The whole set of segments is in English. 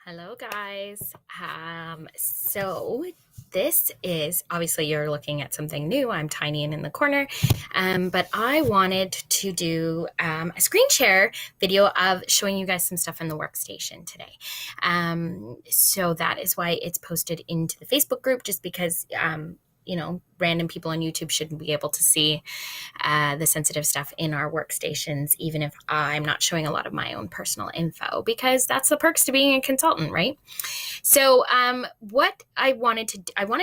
Hello, guys. So this is obviously you're looking at something new. I'm tiny and in the corner, but I wanted to do a screen share video of showing you guys some stuff in the workstation today. So that is why it's posted into the Facebook group, just because random people on YouTube shouldn't be able to see the sensitive stuff in our workstations, even if I'm not showing a lot of my own personal info, because that's the perks to being a consultant, right? So what I wanted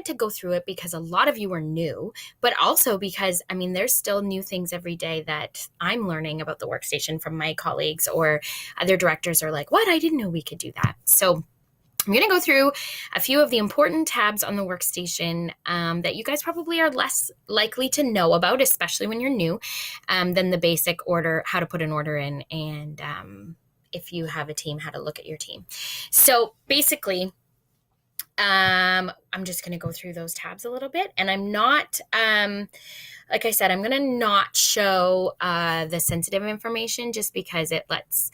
to go through it because a lot of you are new, but also because, there's still new things every day that I'm learning about the workstation from my colleagues, or other directors are like, what? I didn't know we could do that. So I'm going to go through a few of the important tabs on the workstation that you guys probably are less likely to know about, especially when you're new, than the basic order, how to put an order in, and if you have a team, how to look at your team. So basically, I'm just going to go through those tabs a little bit, and I'm not, like I said, I'm going to not show the sensitive information just because it lets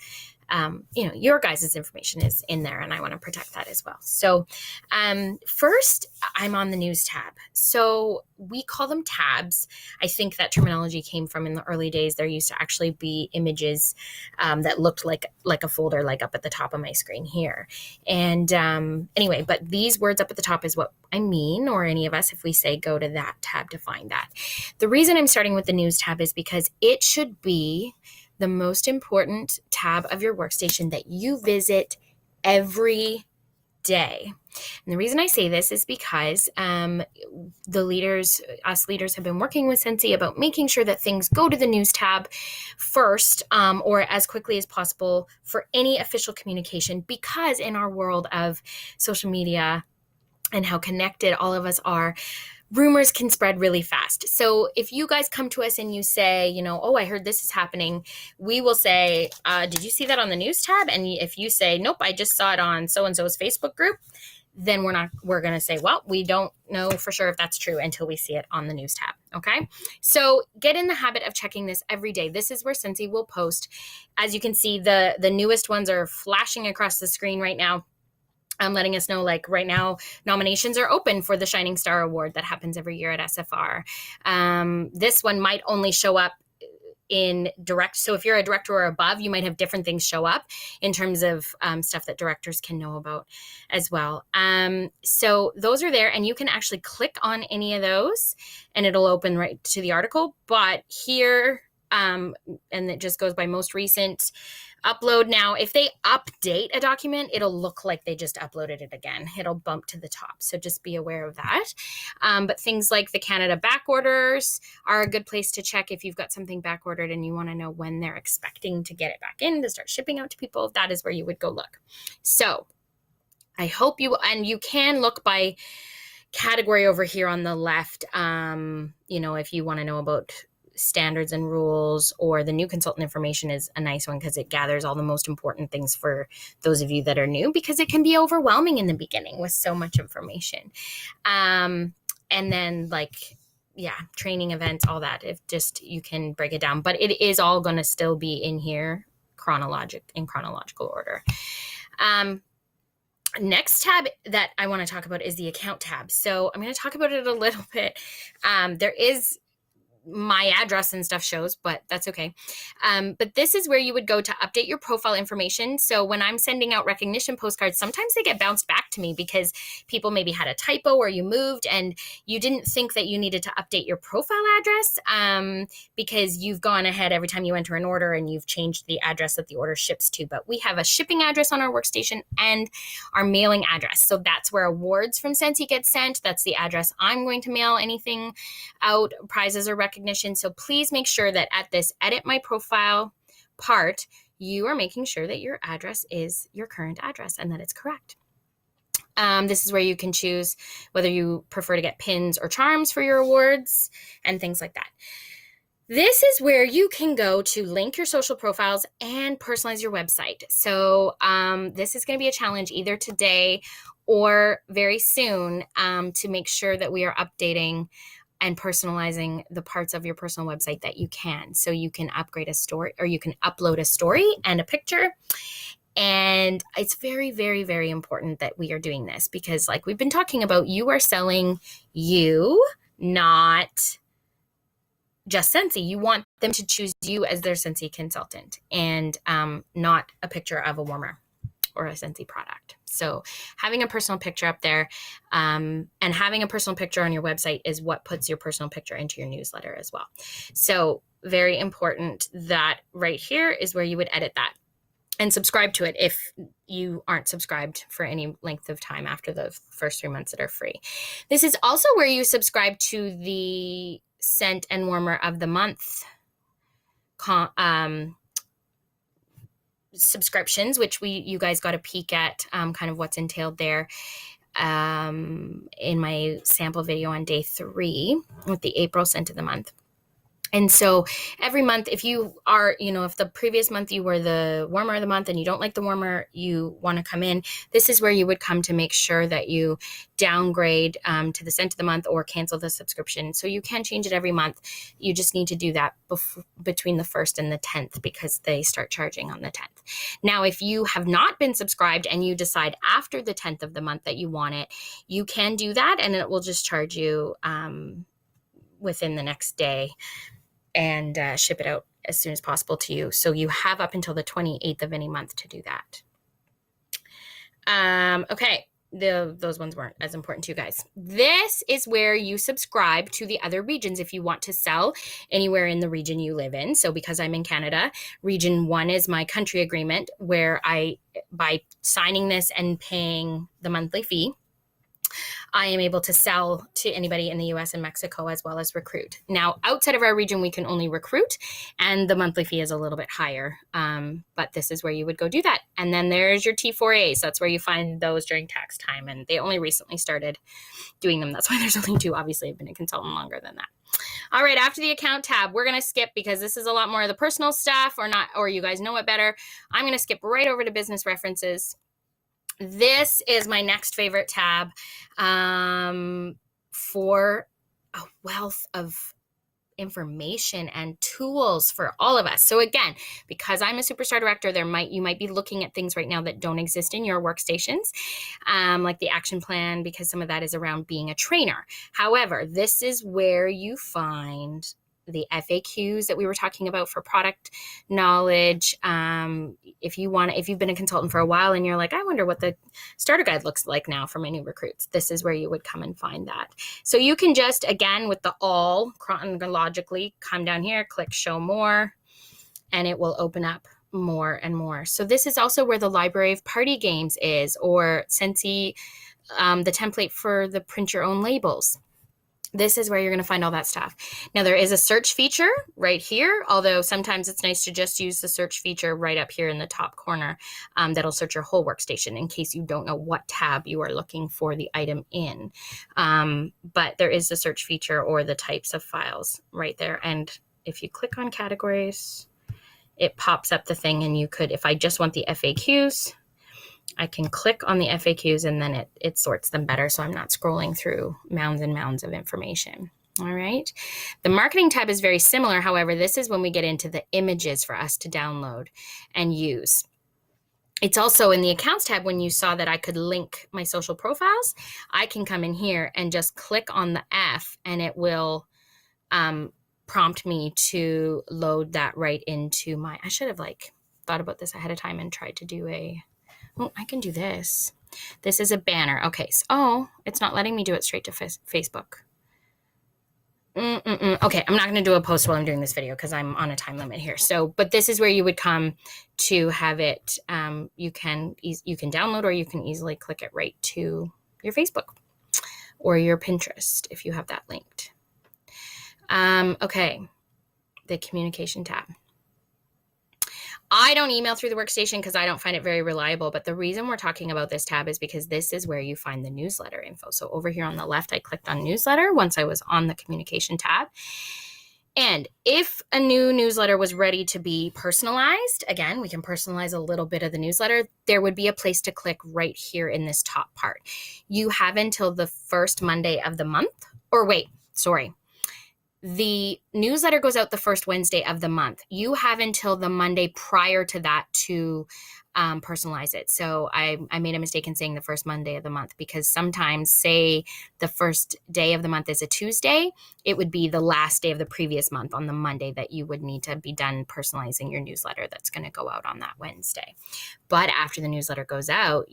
your guys' information is in there, and I want to protect that as well. So first, I'm on the news tab. So we call them tabs. I think that terminology came from in the early days. There used to actually be images that looked like a folder, like up at the top of my screen here. And anyway, but these words up at the top is what I mean, or any of us, if we say go to that tab to find that. The reason I'm starting with the news tab is because it should be the most important tab of your workstation that you visit every day. And the reason I say this is because us leaders have been working with Scentsy about making sure that things go to the news tab first, or as quickly as possible for any official communication, because in our world of social media and how connected all of us are, rumors can spread really fast. So if you guys come to us and you say, oh, I heard this is happening, we will say, did you see that on the news tab? And if you say, nope, I just saw it on so-and-so's Facebook group, then we're going to say, well, we don't know for sure if that's true until we see it on the news tab. Okay. So get in the habit of checking this every day. This is where Scentsy will post. As you can see, the newest ones are flashing across the screen right now. I'm letting us know, like right now, nominations are open for the Shining Star Award that happens every year at SFR. This one might only show up in direct. So if you're a director or above, you might have different things show up in terms of stuff that directors can know about as well. So those are there, and you can actually click on any of those and it'll open right to the article. But here, and it just goes by most recent upload. Now, if they update a document, it'll look like they just uploaded it again. It'll bump to the top. So just be aware of that. But things like the Canada back orders are a good place to check if you've got something back ordered and you want to know when they're expecting to get it back in to start shipping out to people. That is where you would go look. So I hope and you can look by category over here on the left. If you want to know about standards and rules, or the new consultant information is a nice one because it gathers all the most important things for those of you that are new, because it can be overwhelming in the beginning with so much information. And then training events, all that, if just you can break it down, but it is all going to still be in here in chronological order. Next tab that I want to talk about is the account tab. So I'm going to talk about it a little bit. There is my address and stuff shows, but that's okay. But this is where you would go to update your profile information. So when I'm sending out recognition postcards, sometimes they get bounced back to me because people maybe had a typo or you moved and you didn't think that you needed to update your profile address because you've gone ahead every time you enter an order and you've changed the address that the order ships to. But we have a shipping address on our workstation and our mailing address. So that's where awards from Scentsy get sent. That's the address I'm going to mail anything out, prizes or recognition. So please make sure that at this edit my profile part, you are making sure that your address is your current address and that it's correct. This is where you can choose whether you prefer to get pins or charms for your awards and things like that. This is where you can go to link your social profiles and personalize your website. So this is going to be a challenge either today or very soon to make sure that we are updating and personalizing the parts of your personal website that you can. So you can upgrade a story, or you can upload a story and a picture. And it's very, very, very important that we are doing this because, like we've been talking about, you are selling you, not just Scentsy. You want them to choose you as their Scentsy consultant and not a picture of a warmer or a Scentsy product. So having a personal picture up there and having a personal picture on your website is what puts your personal picture into your newsletter as well. So very important that right here is where you would edit that and subscribe to it if you aren't subscribed for any length of time after the first 3 months that are free. This is also where you subscribe to the Scent and Warmer of the Month subscriptions, which you guys got a peek at kind of what's entailed there in my sample video on day 3 with the April Scent of the Month. And so every month, if you are, if the previous month you were the warmer of the month and you don't like the warmer, you want to come in, this is where you would come to make sure that you downgrade to the Scent of the Month or cancel the subscription. So you can change it every month. You just need to do that between the 1st and the 10th because they start charging on the 10th. Now, if you have not been subscribed and you decide after the 10th of the month that you want it, you can do that and it will just charge you within the next day and ship it out as soon as possible to you. So you have up until the 28th of any month to do that. Okay, those ones weren't as important to you guys. This is where you subscribe to the other regions if you want to sell anywhere in the region you live in. So because I'm in Canada, region 1 is my country agreement where by signing this and paying the monthly fee, I am able to sell to anybody in the US and Mexico as well as recruit. Now, outside of our region, we can only recruit and the monthly fee is a little bit higher. But this is where you would go do that. And then there's your T4As. That's where you find those during tax time. And they only recently started doing them. That's why there's only 2. Obviously, I've been a consultant longer than that. All right, after the account tab, we're going to skip because this is a lot more of the personal stuff or you guys know it better. I'm going to skip right over to business references. This is my next favorite tab for a wealth of information and tools for all of us. So again, because I'm a superstar director, you might be looking at things right now that don't exist in your workstations, like the action plan, because some of that is around being a trainer. However, this is where you find the FAQs that we were talking about for product knowledge. If you've been a consultant for a while and you're like, I wonder what the starter guide looks like now for my new recruits, this is where you would come and find that. So you can just, again, with the all chronologically, come down here, click show more, and it will open up more and more. So this is also where the library of party games is, or Scentsy, the template for the print your own labels. This is where you're going to find all that stuff. Now, there is a search feature right here, although sometimes it's nice to just use the search feature right up here in the top corner. That'll search your whole workstation in case you don't know what tab you are looking for the item in. But there is the search feature or the types of files right there. And if you click on categories, it pops up the thing, and you could, if I just want the FAQs, I can click on the FAQs and then it sorts them better, so I'm not scrolling through mounds and mounds of information. All right. The marketing tab is very similar. However, this is when we get into the images for us to download and use. It's also in the accounts tab when you saw that I could link my social profiles. I can come in here and just click on the F and it will prompt me to load that right into my, I should have thought about this ahead of time and tried to do oh, I can do this. This is a banner. Okay. So, it's not letting me do it straight to Facebook. Okay. I'm not going to do a post while I'm doing this video because I'm on a time limit here. So, but this is where you would come to have it. You can download, or you can easily click it right to your Facebook or your Pinterest if you have that linked. Okay. The communication tab. I don't email through the workstation because I don't find it very reliable. But the reason we're talking about this tab is because this is where you find the newsletter info. So over here on the left, I clicked on newsletter once I was on the communication tab. And if a new newsletter was ready to be personalized, again, we can personalize a little bit of the newsletter. There would be a place to click right here in this top part. You have until the first Monday of the month, the newsletter goes out the first Wednesday of the month. You have until the Monday prior to that to personalize it. So I made a mistake in saying the first Monday of the month, because sometimes, say the first day of the month is a Tuesday, it would be the last day of the previous month on the Monday that you would need to be done personalizing your newsletter that's going to go out on that Wednesday. But after the newsletter goes out,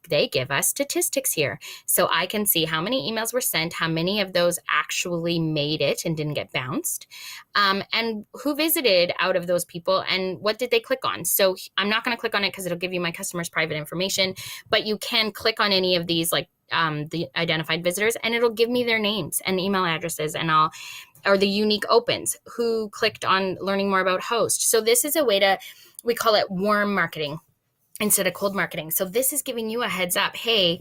they give us statistics here. So I can see how many emails were sent, how many of those actually made it and didn't get bounced, and who visited out of those people and what did they click on. So I'm not going to click on it because it'll give you my customers' private information, but you can click on any of these, like the identified visitors, and it'll give me their names and email addresses, and or the unique opens, who clicked on learning more about host. So this is a way we call it warm marketing instead of cold marketing. So this is giving you a heads up. Hey,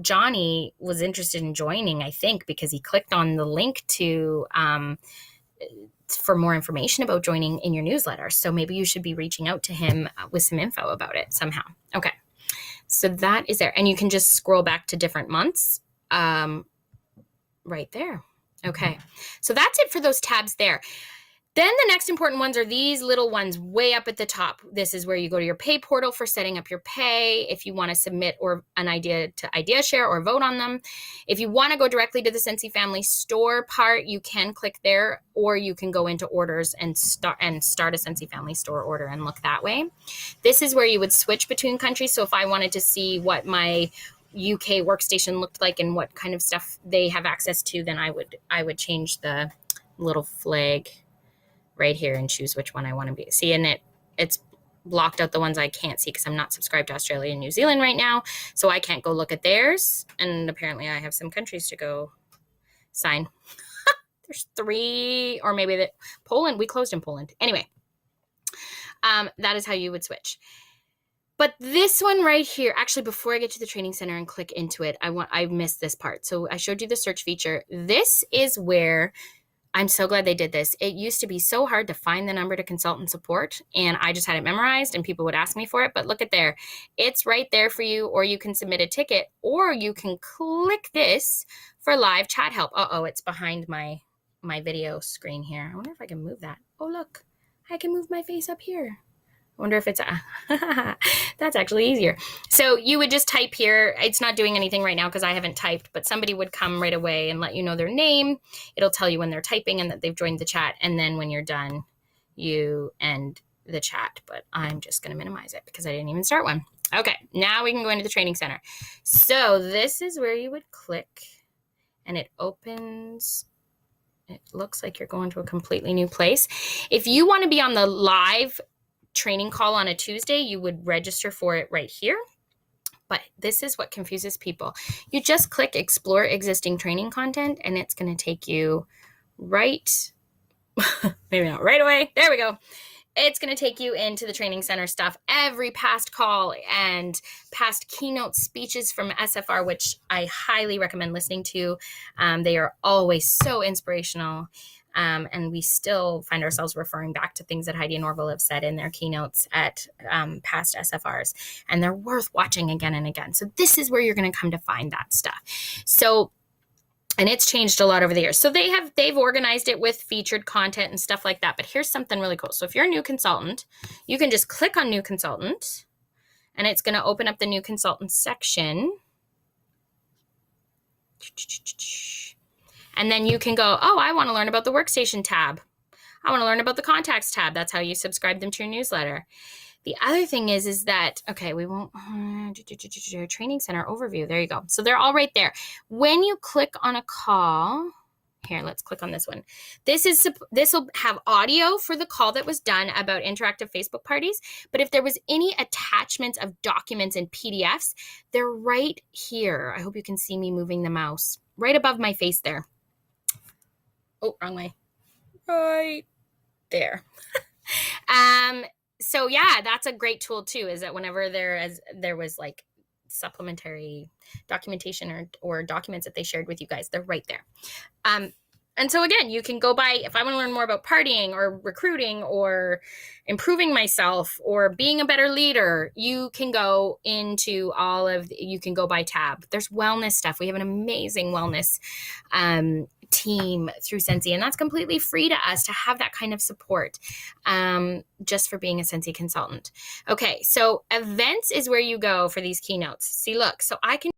Johnny was interested in joining, I think, because he clicked on the link for more information about joining in your newsletter. So maybe you should be reaching out to him with some info about it somehow. Okay. So that is there. And you can just scroll back to different months right there. Okay. So that's it for those tabs there. Then the next important ones are these little ones way up at the top. This is where you go to your pay portal for setting up your pay. If you want to submit an idea to Ideashare or vote on them. If you want to go directly to the Scentsy Family Store part, you can click there, or you can go into orders and start a Scentsy Family Store order and look that way. This is where you would switch between countries. So if I wanted to see what my UK workstation looked like and what kind of stuff they have access to, then I would change the little flag right here and choose which one I want to be. See, and it's blocked out the ones I can't see because I'm not subscribed to Australia and New Zealand right now, so I can't go look at theirs. And apparently I have some countries to go sign. There's 3, or maybe Poland. We closed in Poland. Anyway, that is how you would switch. But this one right here, actually, before I get to the training center and click into it, I missed this part. So I showed you the search feature. This is where I'm so glad they did this. It used to be so hard to find the number to consultant support, and I just had it memorized and people would ask me for it. But look at there. It's right there for you, or you can submit a ticket, or you can click this for live chat help. It's behind my video screen here. I wonder if I can move that. Oh, look, I can move my face up here. I wonder if it's that's actually easier. So you would just type here. It's not doing anything right now because I haven't typed, but somebody would come right away and let you know their name. It'll tell you when they're typing and that they've joined the chat. And then when you're done, you end the chat. But I'm just going to minimize it because I didn't even start one. Okay, now we can go into the training center. So this is where you would click and it opens. It looks like you're going to a completely new place. If you want to be on the live training call on a Tuesday, you would register for it right here. But this is what confuses people. You just click explore existing training content and it's going to take you right, maybe not right away. There we go. It's going to take you into the training center stuff. Every past call and past keynote speeches from SFR, which I highly recommend listening to. They are always so inspirational. And we still find ourselves referring back to things that Heidi and Orville have said in their keynotes at past SFRs, and they're worth watching again and again. So this is where you're going to come to find that stuff. So, and it's changed a lot over the years. So they've organized it with featured content and stuff like that. But here's something really cool. So if you're a new consultant, you can just click on new consultant, and it's going to open up the new consultant section. And then you can go, I want to learn about the Workstation tab. I want to learn about the Contacts tab. That's how you subscribe them to your newsletter. The other thing is that, we won't, training center overview. There you go. So they're all right there. When you click on a call, here, let's click on this one. This will have audio for the call that was done about interactive Facebook parties. But if there was any attachments of documents and PDFs, they're right here. I hope you can see me moving the mouse right above my face there. Oh, wrong way. Right there. So yeah, that's a great tool too, is that whenever there was like supplementary documentation or documents that they shared with you guys, they're right there. And so again, you can go by, if I want to learn more about partying or recruiting or improving myself or being a better leader, you can go into you can go by tab. There's wellness stuff. We have an amazing wellness team through Scentsy. And that's completely free to us to have that kind of support just for being a Scentsy consultant. Okay, so events is where you go for these keynotes. See, look, so I can